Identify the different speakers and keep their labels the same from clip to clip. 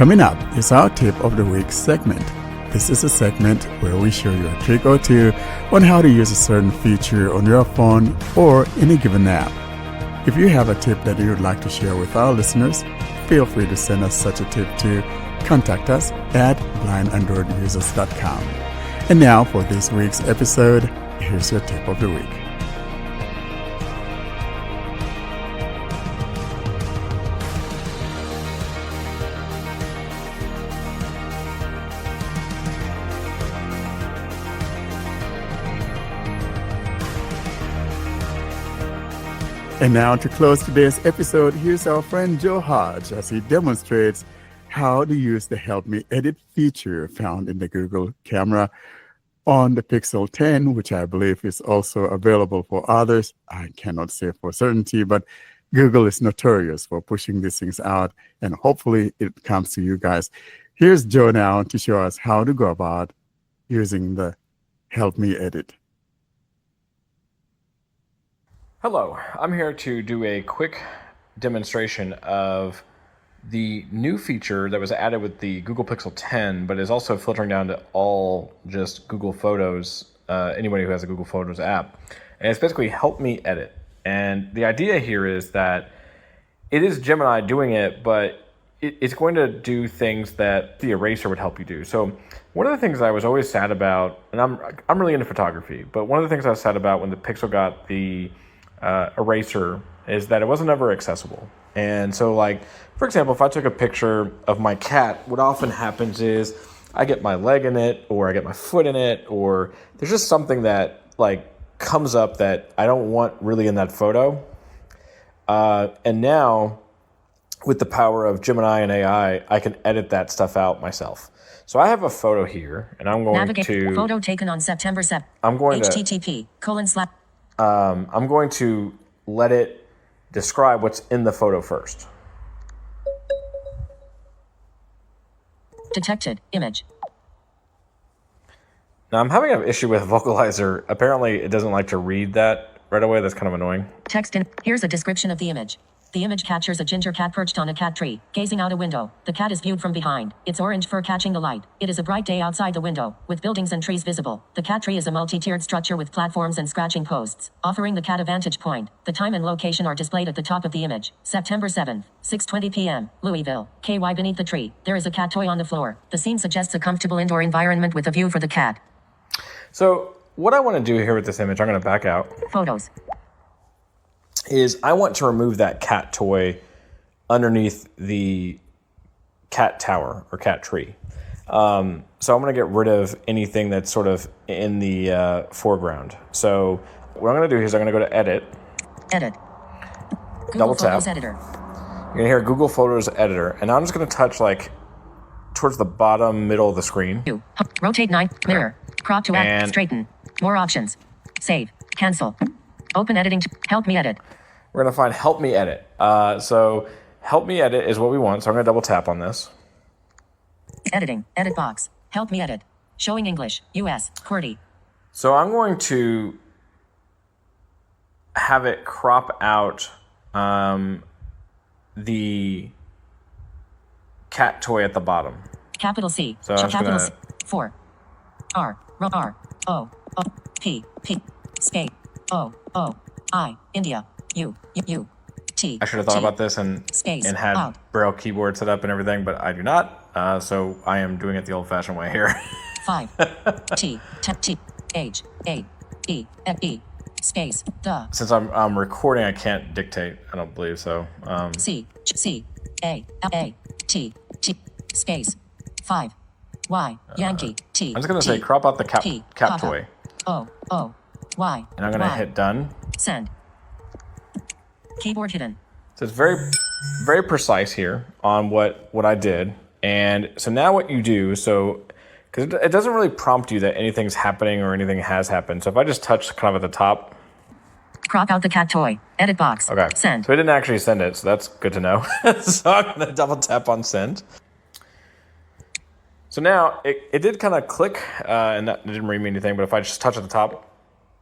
Speaker 1: Coming up is our Tip of the Week segment. This is a segment where we show you a trick or two on how to use a certain feature on your phone or any given app. If you have a tip that you would like to share with our listeners, feel free to send us such a tip to contact us at blindandroidusers.com. And now for this week's episode, here's your Tip of the Week. And now to close today's episode, here's our friend Joe Hodge as he demonstrates how to use the Help Me Edit feature found in the Google camera on the Pixel 10, which I believe is also available for others. I cannot say for certainty, but Google is notorious for pushing these things out, and hopefully it comes to you guys. Here's Joe now to show us how to go about using the Help Me Edit.
Speaker 2: Hello, I'm here to do a quick demonstration of the new feature that was added with the Google Pixel 10, but is also filtering down to all just Google Photos, anybody who has a Google Photos app. And it's basically Help Me Edit. And the idea here is that it is Gemini doing it, but it's going to do things that the eraser would help you do. So one of the things I was always sad about, and I'm really into photography, but one of the things I was sad about when the Pixel got the eraser is that it wasn't ever accessible. And so, like, for example, if I took a picture of my cat, what often happens is I get my leg in it, or I get my foot in it, or there's just something that like comes up that I don't want really in that photo. And now with the power of Gemini and AI, I can edit that stuff out myself. So I have a photo here, and I'm going to
Speaker 3: photo taken on September 7th.
Speaker 2: I'm going to
Speaker 3: http://
Speaker 2: I'm going to let it describe what's in the photo first.
Speaker 3: Detected image.
Speaker 2: Now I'm having an issue with Vocalizer. Apparently it doesn't like to read that right away. That's kind of annoying.
Speaker 3: Text in. Here's a description of the image. The image captures a ginger cat perched on a cat tree, gazing out a window. The cat is viewed from behind, its orange fur catching the light. It is a bright day outside the window, with buildings and trees visible. The cat tree is a multi-tiered structure with platforms and scratching posts, offering the cat a vantage point. The time and location are displayed at the top of the image. September 7th, 6:20 p.m., Louisville, KY. Beneath the tree, there is a cat toy on the floor. The scene suggests a comfortable indoor environment with a view for the cat.
Speaker 2: So what I want to do here with this image, I'm going to back out.
Speaker 3: Photos.
Speaker 2: Is I want to remove that cat toy underneath the cat tower or cat tree. So I'm going to get rid of anything that's sort of in the foreground. So what I'm going to do is I'm going to go to Edit.
Speaker 3: Edit. Google
Speaker 2: Double tap.
Speaker 3: Photos Editor.
Speaker 2: You're going to hear Google Photos Editor. And I'm just going to touch like towards the bottom middle of the screen.
Speaker 3: Rotate 9. Mirror. Crop to add. Straighten. More options. Save. Cancel. Open editing. Help Me Edit.
Speaker 2: We're going to find Help Me Edit. So Help Me Edit is what we want. So I'm going to double tap on this.
Speaker 3: Editing. Edit box. Help Me Edit. Showing English. US. QWERTY.
Speaker 2: So I'm going to have it crop out the cat toy at the bottom.
Speaker 3: Capital C.
Speaker 2: So I'm
Speaker 3: capital
Speaker 2: just
Speaker 3: C. 4. R. R. O. O. P. P. Space. O. O. I. India. U. U. T.
Speaker 2: I should have thought about this and had Braille keyboard set up and everything, but I do not. So I am doing it the old-fashioned way here.
Speaker 3: 5. T. T. H. A. E. F. E. Space. The.
Speaker 2: Since I'm recording, I can't dictate. I don't believe so.
Speaker 3: C. C. A. A. T. T. Space. 5. Y. Yankee. T.
Speaker 2: I'm just going to say crop out the cat toy.
Speaker 3: O. O. Y.
Speaker 2: And I'm going to hit done.
Speaker 3: Send. Keyboard hidden.
Speaker 2: So it's very, very precise here on what I did. And so now what you do, so because it doesn't really prompt you that anything's happening or anything has happened. So if I just touch kind of at the top.
Speaker 3: Crop out the cat toy. Edit box.
Speaker 2: Okay.
Speaker 3: Send.
Speaker 2: So it didn't actually send it. So that's good to know. So I'm going to double tap on send. So now it did kind of click and that didn't read me anything. But if I just touch at the top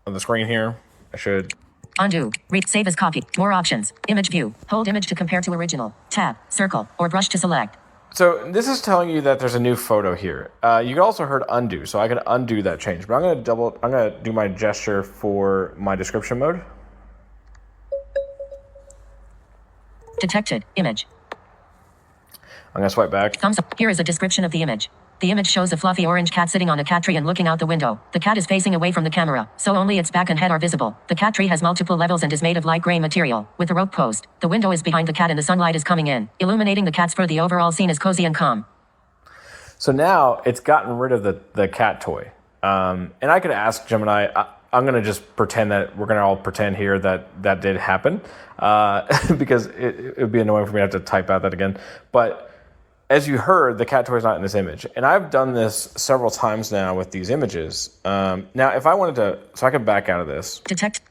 Speaker 2: of the screen here, I should.
Speaker 3: Undo. Read. Save as copy. More options. Image view. Hold image to compare to original. Tab. Circle. Or brush to select.
Speaker 2: So this is telling you that there's a new photo here. You also heard undo, so I can undo that change. But I'm gonna do my gesture for my description mode.
Speaker 3: Detected. Image.
Speaker 2: I'm gonna swipe back.
Speaker 3: Thumbs up. Here is a description of the image. The image shows a fluffy orange cat sitting on a cat tree and looking out the window. The cat is facing away from the camera, so only its back and head are visible. The cat tree has multiple levels and is made of light gray material, with a rope post. The window is behind the cat and the sunlight is coming in, illuminating the cat's fur. The overall scene is cozy and calm.
Speaker 2: So now it's gotten rid of the cat toy. And I could ask Gemini, I'm going to just pretend that we're going to all pretend here that did happen, because it would be annoying for me to have to type out that again. But as you heard, the cat toy is not in this image. And I've done this several times now with these images. Now, if I wanted to, so I could back out of this.
Speaker 3: Detect.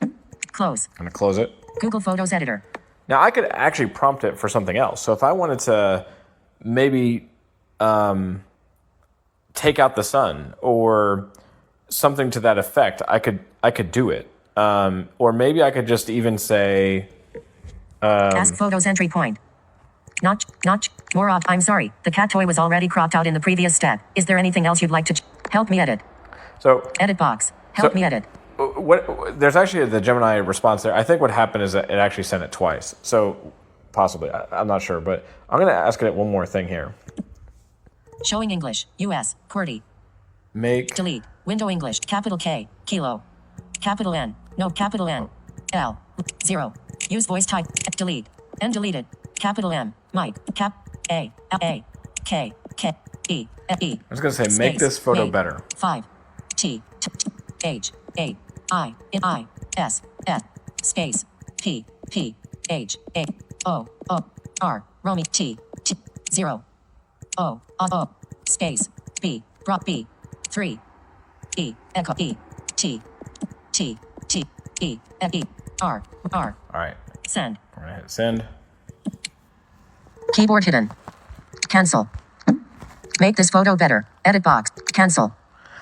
Speaker 3: Close.
Speaker 2: I'm going to close it.
Speaker 3: Google Photos Editor.
Speaker 2: Now, I could actually prompt it for something else. So if I wanted to maybe take out the sun or something to that effect, I could do it. Or maybe I could just even say...
Speaker 3: Ask photos entry point. Not, more off. I'm sorry. The cat toy was already cropped out in the previous step. Is there anything else you'd like to... Help me edit.
Speaker 2: So...
Speaker 3: Edit box. Help me edit.
Speaker 2: There's actually the Gemini response there. I think what happened is that it actually sent it twice. So possibly, I'm not sure, but I'm going to ask it one more thing here.
Speaker 3: Showing English. US. QWERTY.
Speaker 2: Make.
Speaker 3: Delete. Window English. Capital K. Kilo. Capital N. No. Capital N. L. 0. Use voice type. Delete. N deleted. Capital M. Mike. Cap. A. A. K. K. E. E.
Speaker 2: I was going to say, make this photo better.
Speaker 3: 5. T. H. A. I. I. S. S. Space. P. P. H. A. O. O. R. Romy. T. T. 0. O. O. Space. B. Brought B. 3. E. Echo. E. T. T. T. E. E. R. R.
Speaker 2: All right.
Speaker 3: Send.
Speaker 2: We're going to hit send.
Speaker 3: Keyboard hidden. Cancel. Make this photo better. Edit box. Cancel.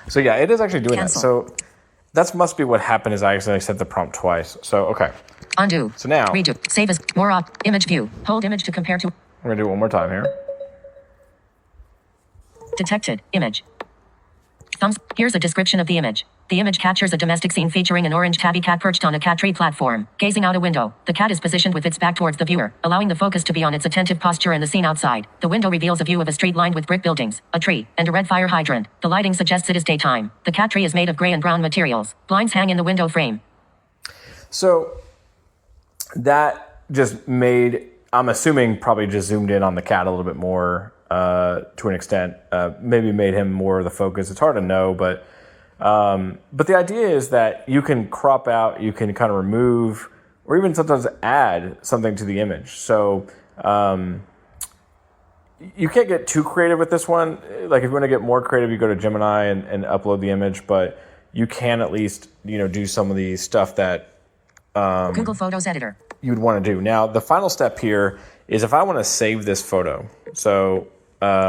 Speaker 2: So yeah, it is actually doing
Speaker 3: Cancel.
Speaker 2: that. So that must be what happened is I accidentally sent the prompt twice. So, okay.
Speaker 3: Undo.
Speaker 2: So now...
Speaker 3: Redo. Save as more op. Image view. Hold image to compare to.
Speaker 2: I'm going to do it one more time here.
Speaker 3: Detected. Image. Thumbs. Here's a description of the image. The image captures a domestic scene featuring an orange tabby cat perched on a cat tree platform, gazing out a window. The cat is positioned with its back towards the viewer, allowing the focus to be on its attentive posture and the scene outside. The window reveals a view of a street lined with brick buildings, a tree, and a red fire hydrant. The lighting suggests it is daytime. The cat tree is made of gray and brown materials. Blinds hang in the window frame.
Speaker 2: So that just made, I'm assuming probably just zoomed in on the cat a little bit more to an extent, maybe made him more of the focus. It's hard to know, but the idea is that you can crop out, you can kind of remove, or even sometimes add something to the image. So you can't get too creative with this one. Like if you want to get more creative, you go to Gemini and upload the image, but you can at least, do some of the stuff that
Speaker 3: Google Photos Editor.
Speaker 2: You would want to do. Now, the final step here is if I want to save this photo. So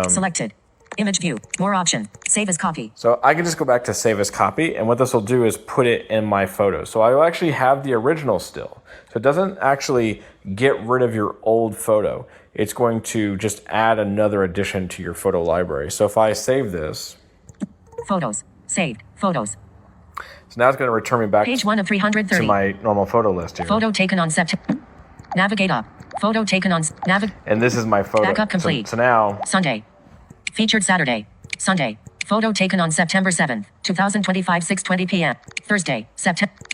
Speaker 3: selected. Image view. More option. Save as copy.
Speaker 2: So I can just go back to save as copy, and what this will do is put it in my photo. So I will actually have the original still. So it doesn't actually get rid of your old photo. It's going to just add another addition to your photo library. So if I save this.
Speaker 3: Photos. Saved. Photos.
Speaker 2: So now it's going to return me back
Speaker 3: Page 1 of 330.
Speaker 2: to my normal photo list here.
Speaker 3: Photo taken on September. Navigate up. Photo taken on
Speaker 2: And this is my photo.
Speaker 3: Backup complete.
Speaker 2: So now.
Speaker 3: Sunday. Featured Saturday. Sunday. Photo taken on September 7th, 2025, 6:20 p.m. Thursday.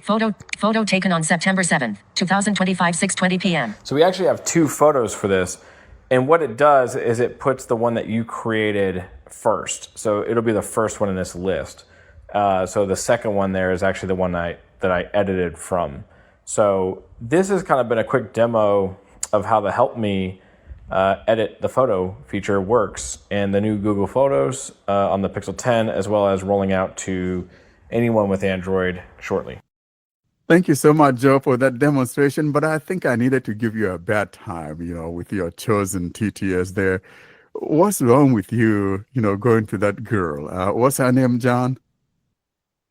Speaker 3: Photo taken on September 7th, 2025, 6:20 p.m.
Speaker 2: So we actually have two photos for this. And what it does is it puts the one that you created first. So it'll be the first one in this list. So the second one there is actually the one that I edited from. So this has kind of been a quick demo of how the Help Me edit the photo feature works in the new Google Photos on the Pixel 10, as well as rolling out to anyone with Android shortly.
Speaker 1: Thank you so much, Joe, for that demonstration. But I think I needed to give you a bad time, with your chosen TTS there. What's wrong with you, going to that girl? What's her name, John?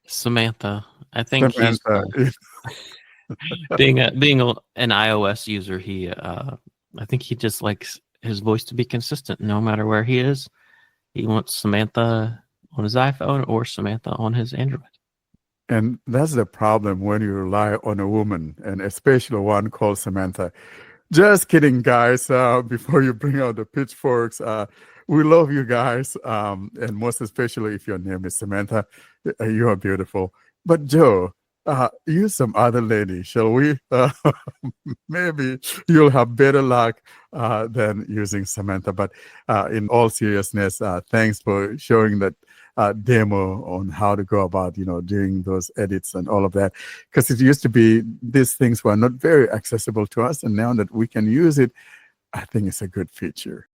Speaker 4: Samantha. I think
Speaker 1: Samantha.
Speaker 4: being an iOS user, I think he just likes his voice to be consistent no matter where he is. He wants Samantha on his iPhone or Samantha on his Android.
Speaker 1: And that's the problem when you rely on a woman, and especially one called Samantha. Just kidding, guys. Before you bring out the pitchforks, we love you guys. And most especially if your name is Samantha, you are beautiful. But Joe, use some other lady, shall we? Maybe you'll have better luck than using Samantha. But in all seriousness, thanks for showing that demo on how to go about, doing those edits and all of that. Because it used to be these things were not very accessible to us. And now that we can use it, I think it's a good feature.